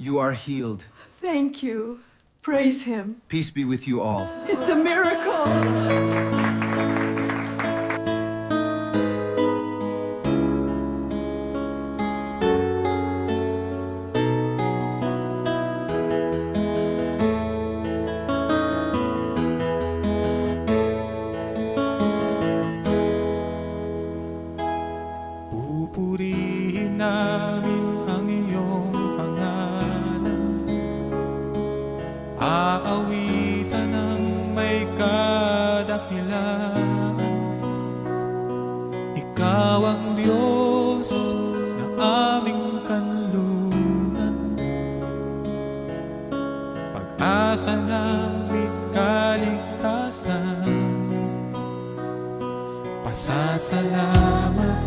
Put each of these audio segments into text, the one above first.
You are healed. Thank you. Praise him. Peace be with you all. It's a miracle. Pupurihin namin ang iyong pangalan, aawitan ng may kadakilaan. Ikaw ang Diyos na aming kanlungan, pag-asa namin kaligtasan. Pasasalamat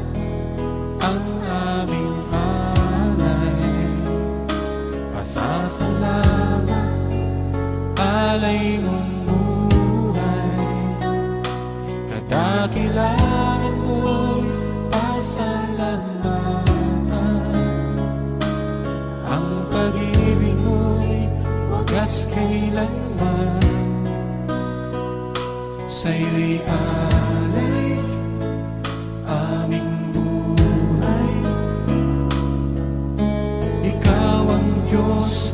ang aming alay, pasasalamat, alay mong buhay. Kadakilaan mo'y pasalamatan, ang pag-ibig mo'y wagas kailanman. Sa'yo'y